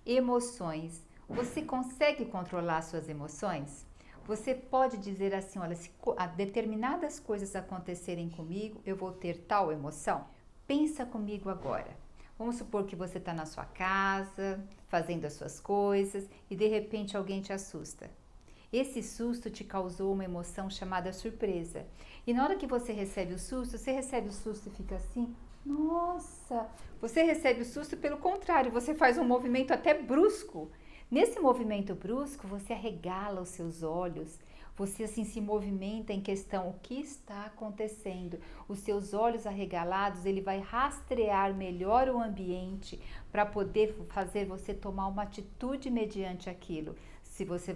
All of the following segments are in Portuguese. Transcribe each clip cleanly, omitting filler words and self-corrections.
Emoções. Você consegue controlar suas emoções? Você pode dizer assim, olha, se determinadas coisas acontecerem comigo, eu vou ter tal emoção? Pensa comigo agora. Vamos supor que você está na sua casa, fazendo as suas coisas e de repente alguém te assusta. Esse susto te causou uma emoção chamada surpresa. E na hora que você recebe o susto e fica assim, nossa! Você recebe o susto pelo contrário, você faz um movimento até brusco. Nesse movimento brusco, você arregala os seus olhos, você assim se movimenta em questão o que está acontecendo. Os seus olhos arregalados, ele vai rastrear melhor o ambiente para poder fazer você tomar uma atitude mediante aquilo. Se você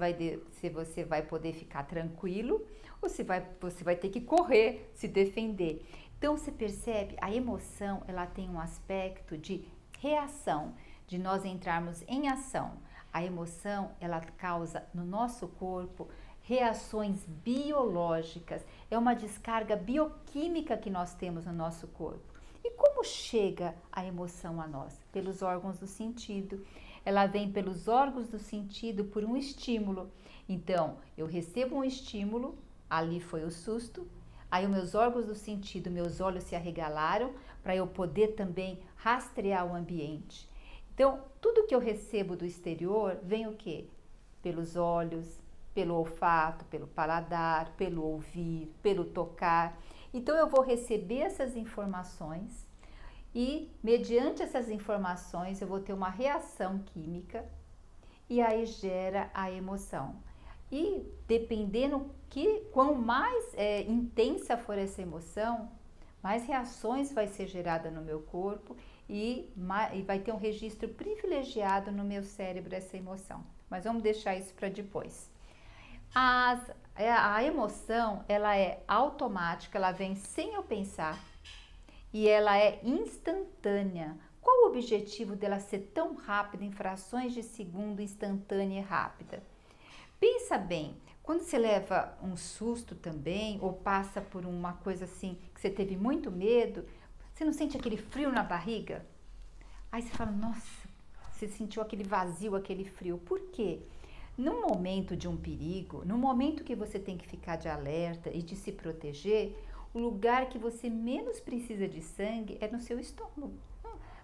vai poder ficar tranquilo ou se você vai ter que correr, se defender. Então você percebe, a emoção ela tem um aspecto de reação, de nós entrarmos em ação. A emoção ela causa no nosso corpo reações biológicas, é uma descarga bioquímica que nós temos no nosso corpo. E como chega a emoção a nós? Pelos órgãos do sentido. Ela vem pelos órgãos do sentido por um estímulo. Então, eu recebo um estímulo, ali foi o susto, aí os meus órgãos do sentido, meus olhos se arregalaram para eu poder também rastrear o ambiente. Então, tudo que eu recebo do exterior vem o quê? Pelos olhos, pelo olfato, pelo paladar, pelo ouvir, pelo tocar. Então, eu vou receber essas informações e, mediante essas informações, eu vou ter uma reação química e aí gera a emoção. E dependendo quão mais intensa for essa emoção, mais reações vai ser gerada no meu corpo e vai ter um registro privilegiado no meu cérebro essa emoção. Mas vamos deixar isso para depois. A emoção, ela é automática, ela vem sem eu pensar e ela é instantânea. Qual o objetivo dela ser tão rápida, em frações de segundo, instantânea e rápida? Pensa bem, quando você leva um susto também, ou passa por uma coisa assim, que você teve muito medo, você não sente aquele frio na barriga? Aí você fala, nossa, você sentiu aquele vazio, aquele frio. Por quê? No momento de um perigo, no momento que você tem que ficar de alerta e de se proteger, o lugar que você menos precisa de sangue é no seu estômago.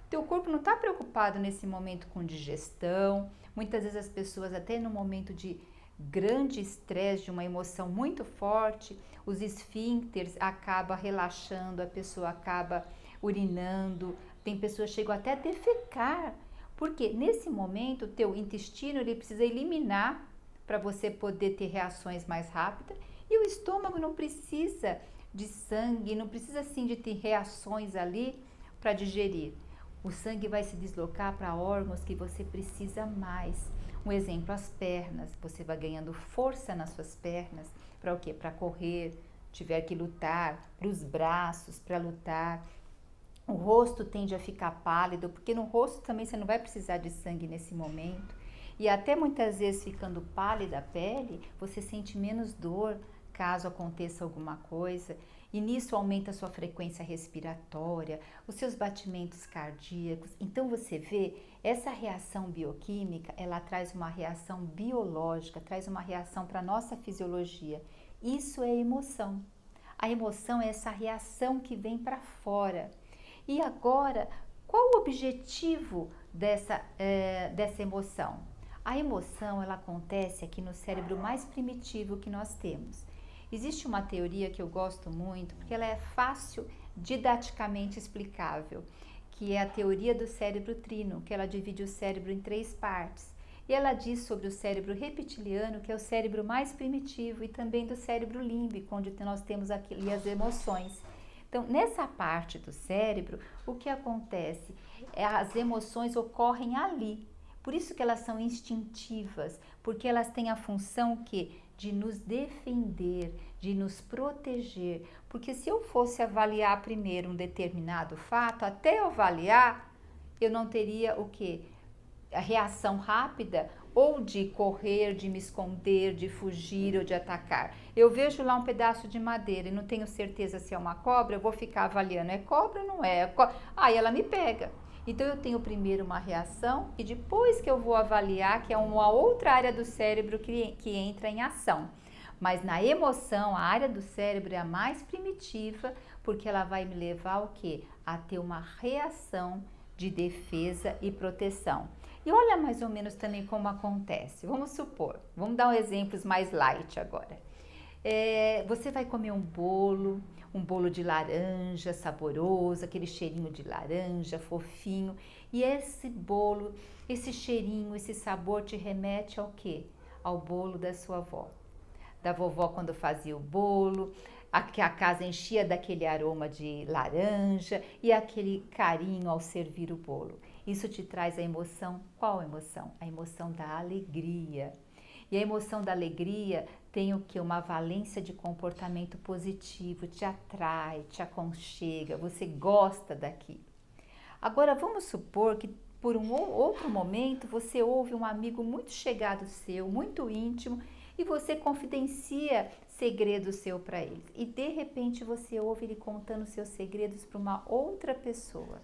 Teu corpo não está preocupado nesse momento com digestão. Muitas vezes as pessoas, até no momento de grande estresse, de uma emoção muito forte, os esfíncteres acabam relaxando, a pessoa acaba urinando, tem pessoas que chegam até a defecar, porque nesse momento o teu intestino ele precisa eliminar para você poder ter reações mais rápidas e o estômago não precisa de sangue, não precisa assim de ter reações ali para digerir. O sangue vai se deslocar para órgãos que você precisa mais. Um exemplo, as pernas. Você vai ganhando força nas suas pernas. Para o quê? Para correr, tiver que lutar. Para os braços, para lutar. O rosto tende a ficar pálido, porque no rosto também você não vai precisar de sangue nesse momento. E até muitas vezes ficando pálida a pele, você sente menos dor caso aconteça alguma coisa. E nisso aumenta a sua frequência respiratória, os seus batimentos cardíacos. Então você vê, essa reação bioquímica, ela traz uma reação biológica, traz uma reação para a nossa fisiologia. Isso é emoção. A emoção é essa reação que vem para fora. E agora, qual o objetivo dessa emoção? A emoção, ela acontece aqui no cérebro mais primitivo que nós temos. Existe uma teoria que eu gosto muito, porque ela é fácil, didaticamente explicável, que é a teoria do cérebro trino, que ela divide o cérebro em 3 partes. E ela diz sobre o cérebro reptiliano, que é o cérebro mais primitivo, e também do cérebro límbico, onde nós temos aqui as emoções. Então, nessa parte do cérebro, o que acontece? As emoções ocorrem ali. Por isso que elas são instintivas, porque elas têm a função que de nos defender, de nos proteger. Porque se eu fosse avaliar primeiro um determinado fato, até eu avaliar, eu não teria o quê? A reação rápida ou de correr, de me esconder, de fugir ou de atacar. Eu vejo lá um pedaço de madeira e não tenho certeza se é uma cobra, eu vou ficar avaliando, é cobra ou não é? Aí ela me pega. Então eu tenho primeiro uma reação e depois que eu vou avaliar, que é uma outra área do cérebro que entra em ação. Mas na emoção, a área do cérebro é a mais primitiva, porque ela vai me levar ao quê? A ter uma reação de defesa e proteção. E olha mais ou menos também como acontece. Vamos supor, vamos dar exemplos mais light agora. Você vai comer um bolo de laranja saboroso, aquele cheirinho de laranja fofinho, e esse bolo, esse cheirinho, esse sabor te remete ao quê? Ao bolo da sua avó. Da vovó quando fazia o bolo, que a casa enchia daquele aroma de laranja e aquele carinho ao servir o bolo. Isso te traz a emoção, qual emoção? A emoção da alegria. E a emoção da alegria tem o que? Uma valência de comportamento positivo, te atrai, te aconchega, você gosta daquilo. Agora vamos supor que por um outro momento você ouve um amigo muito chegado seu, muito íntimo, e você confidencia segredo seu para ele. E de repente você ouve ele contando seus segredos para uma outra pessoa.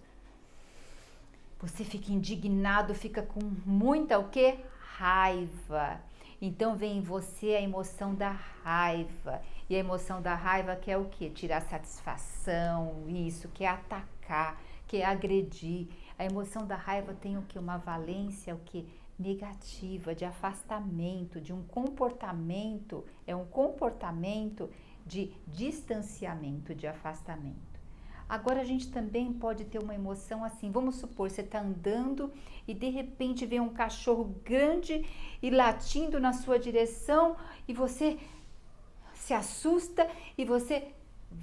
Você fica indignado, fica com muita o quê? Raiva. Então vem em você a emoção da raiva. E a emoção da raiva quer o quê? Tirar satisfação, isso, quer atacar, quer agredir. A emoção da raiva tem o quê? Uma valência, o quê? Negativa, de afastamento, de um comportamento, é um comportamento de distanciamento, de afastamento. Agora a gente também pode ter uma emoção assim, vamos supor, você está andando e de repente vem um cachorro grande e latindo na sua direção e você se assusta e você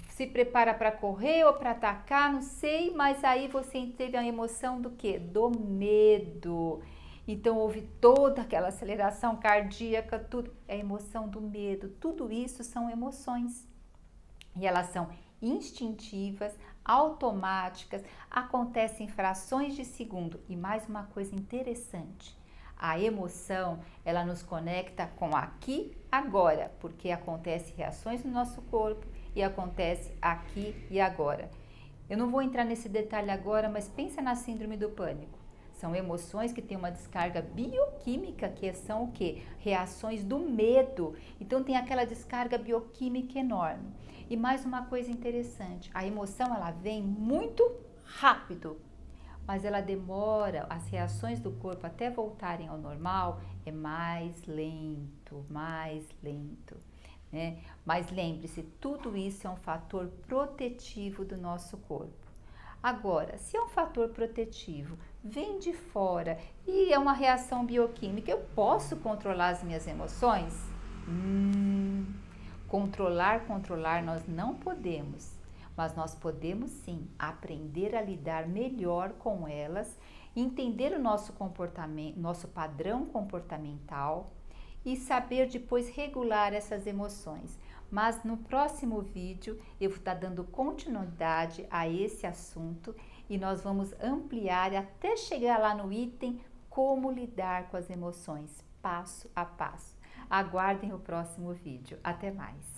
se prepara para correr ou para atacar, não sei, mas aí você teve a emoção do quê? Do medo. Então houve toda aquela aceleração cardíaca, tudo, a emoção do medo, tudo isso são emoções. E elas são instintivas, automáticas, acontecem em frações de segundo. E mais uma coisa interessante, a emoção, ela nos conecta com aqui, agora, porque acontecem reações no nosso corpo e acontece aqui e agora. Eu não vou entrar nesse detalhe agora, mas pensa na síndrome do pânico. São emoções que têm uma descarga bioquímica, que são o quê? Reações do medo. Então tem aquela descarga bioquímica enorme. E mais uma coisa interessante, a emoção ela vem muito rápido, mas ela demora, as reações do corpo até voltarem ao normal é mais lento, né? Mas lembre-se, tudo isso é um fator protetivo do nosso corpo. Agora, se é um fator protetivo, vem de fora e é uma reação bioquímica, eu posso controlar as minhas emoções? Controlar nós não podemos, mas nós podemos sim aprender a lidar melhor com elas, entender o nosso comportamento, nosso padrão comportamental e saber depois regular essas emoções. Mas no próximo vídeo eu vou estar dando continuidade a esse assunto e nós vamos ampliar até chegar lá no item como lidar com as emoções, passo a passo. Aguardem o próximo vídeo. Até mais!